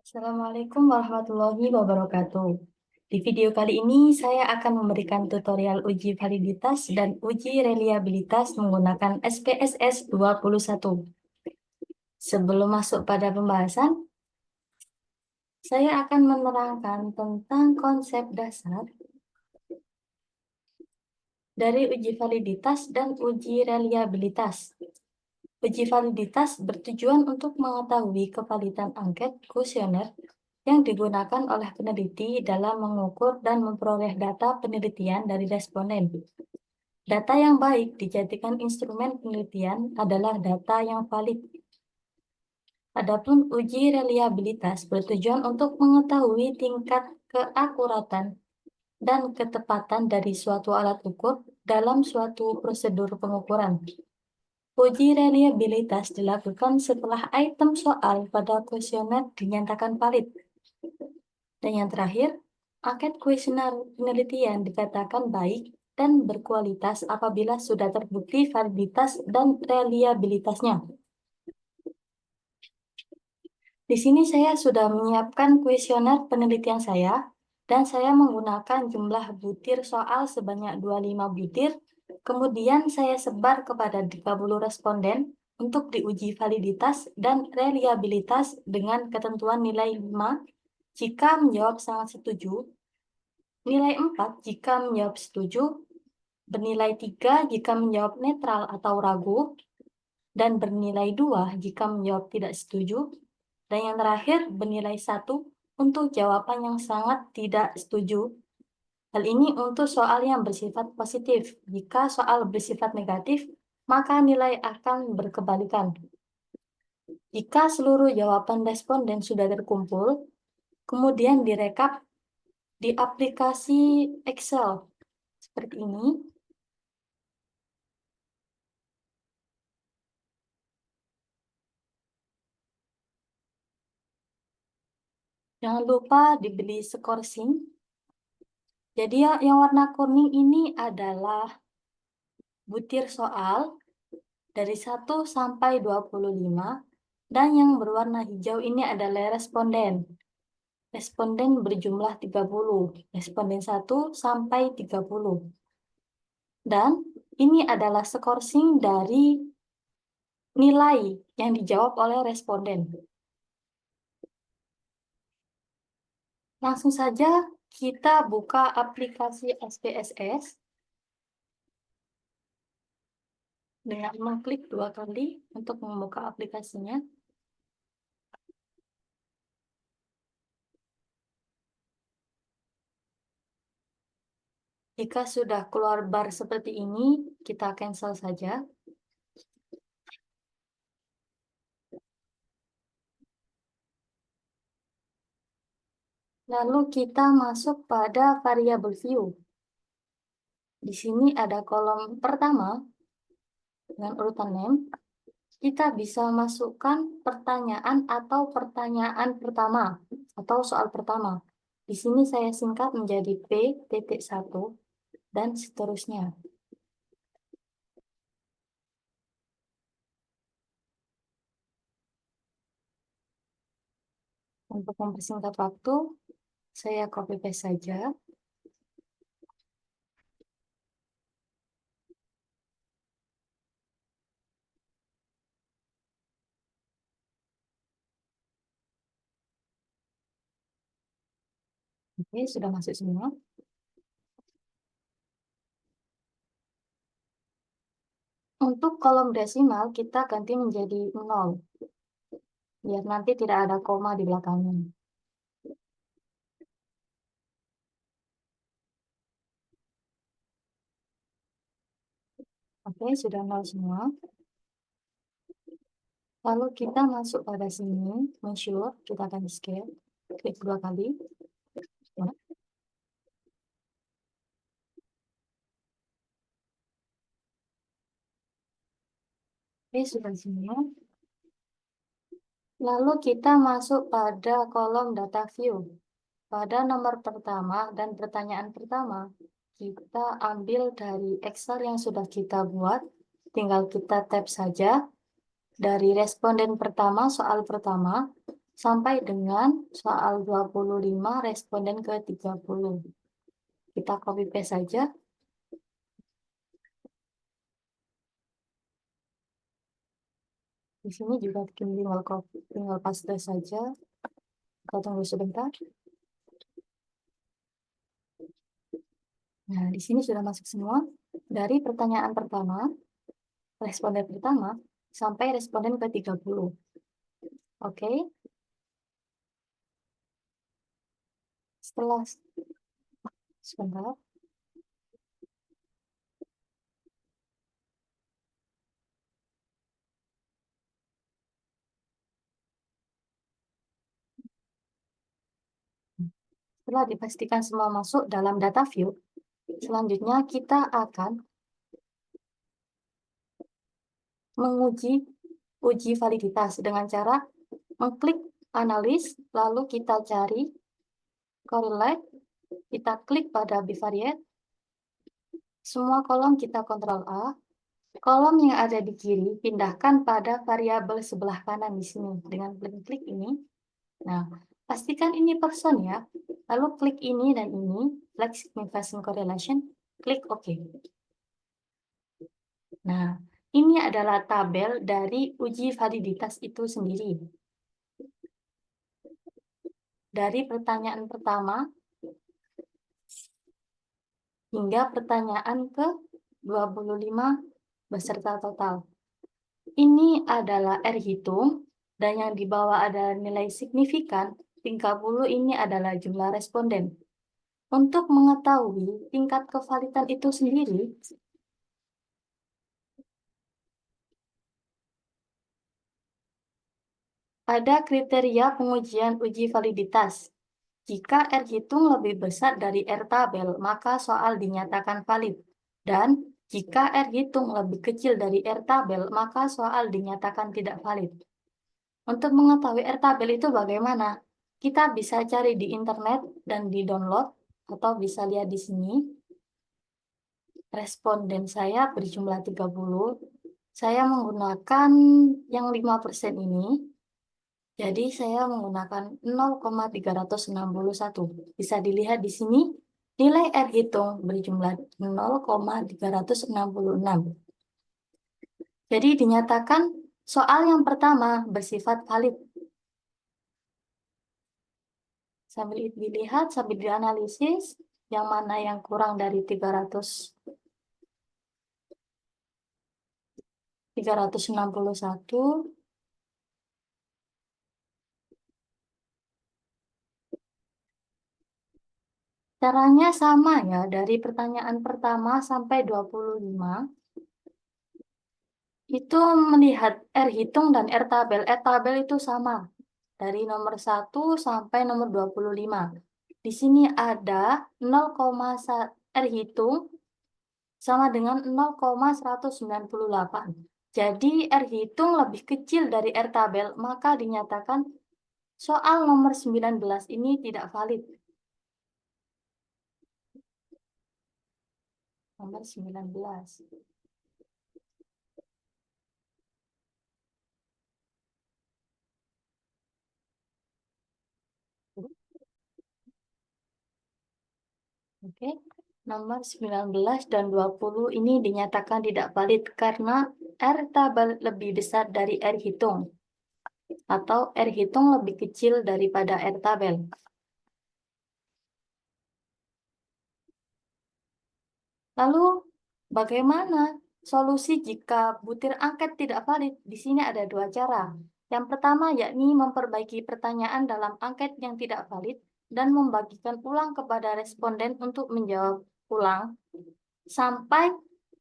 Assalamualaikum warahmatullahi wabarakatuh. Di video kali ini saya akan memberikan tutorial uji validitas dan uji reliabilitas menggunakan SPSS 21. Sebelum masuk pada pembahasan, saya akan menerangkan tentang konsep dasar dari uji validitas dan uji reliabilitas. Uji validitas bertujuan untuk mengetahui kevalidan angket kuesioner yang digunakan oleh peneliti dalam mengukur dan memperoleh data penelitian dari responden. Data yang baik dijadikan instrumen penelitian adalah data yang valid. Adapun uji reliabilitas bertujuan untuk mengetahui tingkat keakuratan dan ketepatan dari suatu alat ukur dalam suatu prosedur pengukuran. Uji reliabilitas dilakukan setelah item soal pada kuesioner dinyatakan valid. Dan yang terakhir, angket kuesioner penelitian dikatakan baik dan berkualitas apabila sudah terbukti validitas dan reliabilitasnya. Di sini saya sudah menyiapkan kuesioner penelitian saya, dan saya menggunakan jumlah butir soal sebanyak 25 butir, kemudian saya sebar kepada 30 responden untuk diuji validitas dan reliabilitas dengan ketentuan nilai 5 jika menjawab sangat setuju, nilai 4 jika menjawab setuju, bernilai 3 jika menjawab netral atau ragu, dan bernilai 2 jika menjawab tidak setuju, dan yang terakhir bernilai 1 untuk jawaban yang sangat tidak setuju. Hal ini untuk soal yang bersifat positif. Jika soal bersifat negatif, maka nilai akan berkebalikan. Jika seluruh jawaban responden sudah terkumpul, kemudian direkap di aplikasi Excel seperti ini. Jangan lupa dibeli skorsing. Jadi yang warna kuning ini adalah butir soal dari 1 sampai 25, dan yang berwarna hijau ini adalah responden. Responden berjumlah 30, responden 1 sampai 30. Dan ini adalah skorsing dari nilai yang dijawab oleh responden. Langsung saja kita buka aplikasi SPSS dengan mengklik 2 kali untuk membuka aplikasinya. Jika sudah keluar bar seperti ini, kita cancel saja. Lalu kita masuk pada variabel view. Di sini ada kolom pertama dengan urutan name. Kita bisa masukkan pertanyaan atau pertanyaan pertama atau soal pertama. Di sini saya singkat menjadi P.1 dan seterusnya. Untuk mempersingkat waktu, saya copy paste saja. Oke, sudah masuk semua. Untuk kolom desimal, kita ganti menjadi 0. Biar nanti tidak ada koma di belakangnya. Oke, sudah 0 semua. Lalu kita masuk pada sini, make-sure, kita akan escape. Klik 2 kali. Oke, sudah semua. Lalu kita masuk pada kolom data view. Pada nomor pertama dan pertanyaan pertama, kita ambil dari Excel yang sudah kita buat. Tinggal kita tap saja dari responden pertama, soal pertama, sampai dengan soal 25 responden ke 30. Kita copy paste saja. Di sini juga tinggal copy, tinggal paste saja. Kita tunggu sebentar. Nah, di sini sudah masuk semua. Dari pertanyaan pertama, responden pertama, sampai responden ke 30. Oke. Setelah, sebentar. Setelah dipastikan semua masuk dalam data view, selanjutnya kita akan menguji uji validitas dengan cara mengklik analis, lalu kita cari correlate, kita klik pada bivariate, semua kolom kita Ctrl A, kolom yang ada di kiri pindahkan pada variabel sebelah kanan di sini dengan klik ini. Nah, pastikan ini person ya. Lalu klik ini dan ini, flag significant correlation, klik OK. Nah, ini adalah tabel dari uji validitas itu sendiri. Dari pertanyaan pertama hingga pertanyaan ke-25 beserta total. Ini adalah R hitung, dan yang di bawah adalah nilai signifikan, 30 ini adalah jumlah responden. Untuk mengetahui tingkat kevalidan itu sendiri, ada kriteria pengujian uji validitas. Jika R hitung lebih besar dari R tabel, maka soal dinyatakan valid. Dan jika R hitung lebih kecil dari R tabel, maka soal dinyatakan tidak valid. Untuk mengetahui R tabel itu bagaimana? Kita bisa cari di internet dan di download, atau bisa lihat di sini. Responden saya berjumlah 30. Saya menggunakan yang 5% ini. Jadi saya menggunakan 0,361. Bisa dilihat di sini, nilai R hitung berjumlah 0,366. Jadi dinyatakan soal yang pertama bersifat valid. Sambil dilihat, sambil dianalisis, yang mana yang kurang dari 361. Caranya sama ya, dari pertanyaan pertama sampai 25. Itu melihat R hitung dan R tabel. R tabel itu sama. Dari nomor 1 sampai nomor 25. Di sini ada 0,1 R hitung sama dengan 0,198. Jadi R hitung lebih kecil dari R tabel, maka dinyatakan soal nomor 19 ini tidak valid. Nomor 19. Oke, nomor 19 dan 20 ini dinyatakan tidak valid karena R tabel lebih besar dari R hitung, atau R hitung lebih kecil daripada R tabel. Lalu, bagaimana solusi jika butir angket tidak valid? Di sini ada dua cara. Yang pertama yakni memperbaiki pertanyaan dalam angket yang tidak valid dan membagikan ulang kepada responden untuk menjawab ulang sampai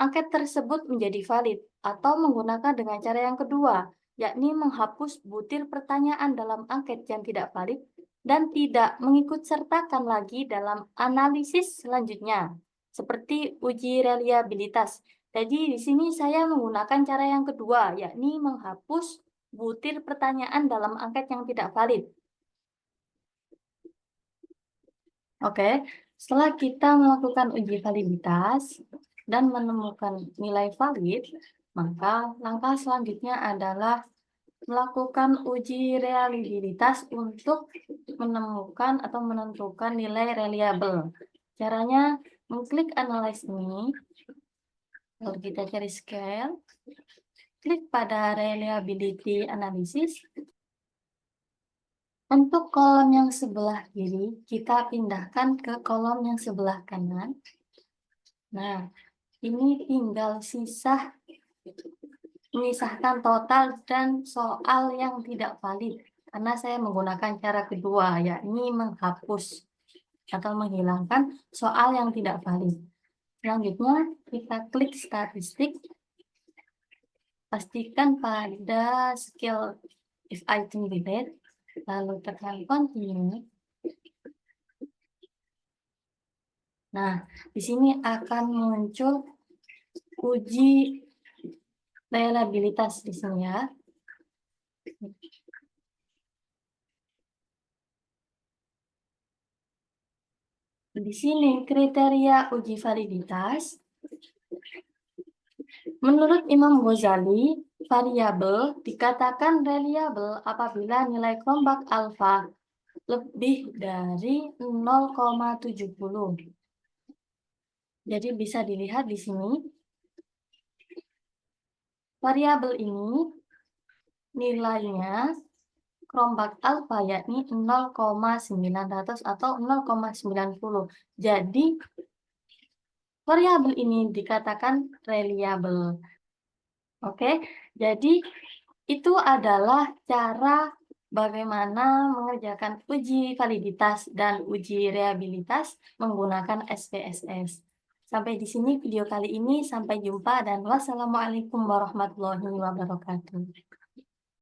angket tersebut menjadi valid, atau menggunakan dengan cara yang kedua, yakni menghapus butir pertanyaan dalam angket yang tidak valid dan tidak mengikut sertakan lagi dalam analisis selanjutnya, seperti uji reliabilitas. Jadi di sini saya menggunakan cara yang kedua, yakni menghapus butir pertanyaan dalam angket yang tidak valid. Oke, setelah kita melakukan uji validitas dan menemukan nilai valid, maka langkah selanjutnya adalah melakukan uji reliabilitas untuk menemukan atau menentukan nilai reliable. Caranya mengklik analyze ini, lalu kita cari scale, klik pada reliability analysis. Untuk kolom yang sebelah kiri, kita pindahkan ke kolom yang sebelah kanan. Nah, ini tinggal sisa memisahkan total dan soal yang tidak valid. Karena saya menggunakan cara kedua, yakni menghapus atau menghilangkan soal yang tidak valid. Selanjutnya, kita klik statistik. Pastikan pada skill if item delete, lalu tekan continue. Nah, di sini akan muncul uji reliabilitas di sini ya. Di sini kriteria uji validitas. Menurut Imam Ghazali, variabel dikatakan reliable apabila nilai kelompok alfa lebih dari 0,70. Jadi bisa dilihat di sini, variabel ini nilainya kelompok alfa yakni 0,900 atau 0,90. Jadi variabel ini dikatakan reliable. Oke, jadi itu adalah cara bagaimana mengerjakan uji validitas dan uji reliabilitas menggunakan SPSS. Sampai di sini video kali ini, sampai jumpa dan wassalamualaikum warahmatullahi wabarakatuh.